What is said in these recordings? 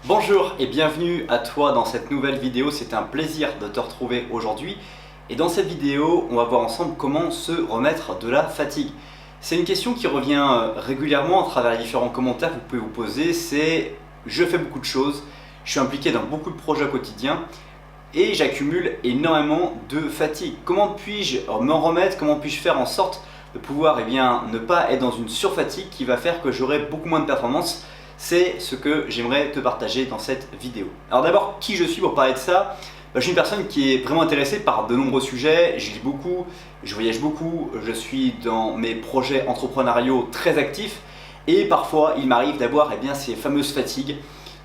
Bonjour et bienvenue à toi dans cette nouvelle vidéo, c'est un plaisir de te retrouver aujourd'hui. Et dans cette vidéo, on va voir ensemble comment se remettre de la fatigue. C'est une question qui revient régulièrement à travers les différents commentaires que vous pouvez vous poser, c'est je fais beaucoup de choses, je suis impliqué dans beaucoup de projets au quotidien et j'accumule énormément de fatigue. Comment puis-je m'en remettre? Comment puis-je faire en sorte de pouvoir ne pas être dans une surfatigue qui va faire que j'aurai beaucoup moins de performance? C'est ce que j'aimerais te partager dans cette vidéo. Alors d'abord, qui je suis pour parler de ça? Je suis une personne qui est vraiment intéressée par de nombreux sujets, je lis beaucoup, je voyage beaucoup, je suis dans mes projets entrepreneuriaux très actifs et parfois il m'arrive d'avoir ces fameuses fatigues.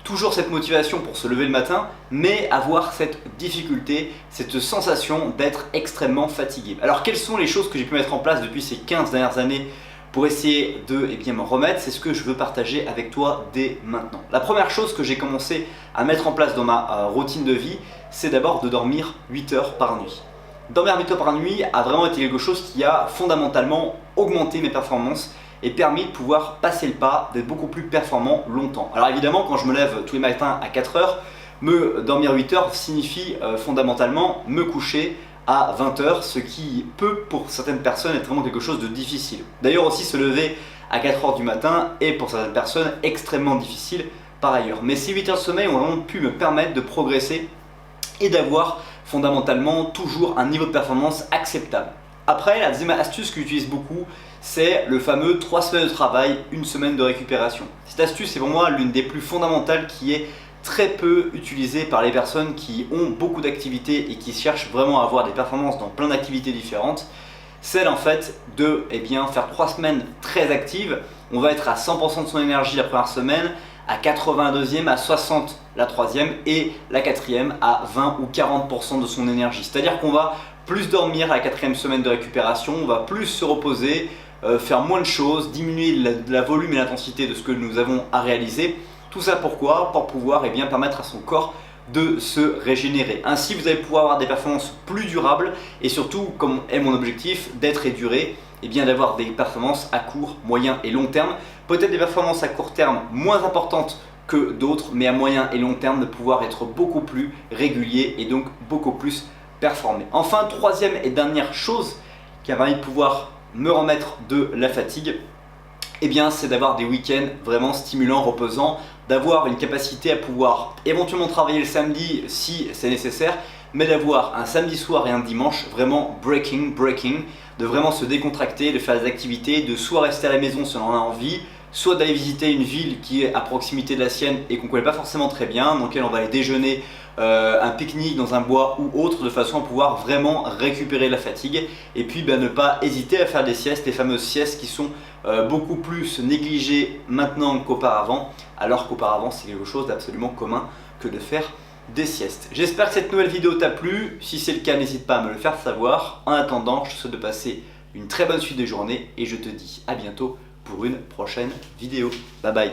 Toujours cette motivation pour se lever le matin, mais avoir cette difficulté, cette sensation d'être extrêmement fatigué. Alors quelles sont les choses que j'ai pu mettre en place depuis ces 15 dernières années pour essayer de m'en remettre? C'est ce que je veux partager avec toi dès maintenant. La première chose que j'ai commencé à mettre en place dans ma routine de vie, c'est d'abord de dormir 8 heures par nuit. Dormir 8 heures par nuit a vraiment été quelque chose qui a fondamentalement augmenté mes performances et permis de pouvoir passer le pas, d'être beaucoup plus performant longtemps. Alors évidemment, quand je me lève tous les matins à 4 heures, me dormir 8 heures signifie fondamentalement me coucher à 20 heures, ce qui peut pour certaines personnes être vraiment quelque chose de difficile. D'ailleurs aussi se lever à 4 heures du matin est pour certaines personnes extrêmement difficile par ailleurs. Mais ces 8 heures de sommeil ont vraiment pu me permettre de progresser et d'avoir fondamentalement toujours un niveau de performance acceptable. Après, la deuxième astuce que j'utilise beaucoup, c'est le fameux 3 semaines de travail, 1 semaine de récupération. Cette astuce est pour moi l'une des plus fondamentales qui est très peu utilisée par les personnes qui ont beaucoup d'activités et qui cherchent vraiment à avoir des performances dans plein d'activités différentes. Celle en fait de faire 3 semaines très actives. On va être à 100% de son énergie la première semaine, à 82e, à 60 la troisième et la quatrième à 20 ou 40% de son énergie. C'est-à-dire qu'on va plus dormir à la 4e semaine de récupération, on va plus se reposer, faire moins de choses, diminuer la volume et l'intensité de ce que nous avons à réaliser. Tout ça pourquoi? Pour pouvoir permettre à son corps de se régénérer. Ainsi, vous allez pouvoir avoir des performances plus durables et surtout, comme est mon objectif, d'être et durer, d'avoir des performances à court, moyen et long terme. Peut-être des performances à court terme moins importantes que d'autres, mais à moyen et long terme de pouvoir être beaucoup plus régulier et donc beaucoup plus performer. Enfin, troisième et dernière chose qui a permis de pouvoir me remettre de la fatigue, c'est d'avoir des week-ends vraiment stimulants, reposants, d'avoir une capacité à pouvoir éventuellement travailler le samedi si c'est nécessaire, mais d'avoir un samedi soir et un dimanche vraiment breaking, de vraiment se décontracter, de faire des activités, de soit rester à la maison si on en a envie, soit d'aller visiter une ville qui est à proximité de la sienne et qu'on ne connaît pas forcément très bien, dans laquelle on va aller déjeuner, un pique-nique dans un bois ou autre, de façon à pouvoir vraiment récupérer la fatigue et puis ne pas hésiter à faire des siestes, les fameuses siestes qui sont beaucoup plus négligées maintenant qu'auparavant, alors qu'auparavant c'est quelque chose d'absolument commun que de faire des siestes. J'espère que cette nouvelle vidéo t'a plu, si c'est le cas n'hésite pas à me le faire savoir. En attendant, je te souhaite de passer une très bonne suite de journée et je te dis à bientôt pour une prochaine vidéo. Bye bye.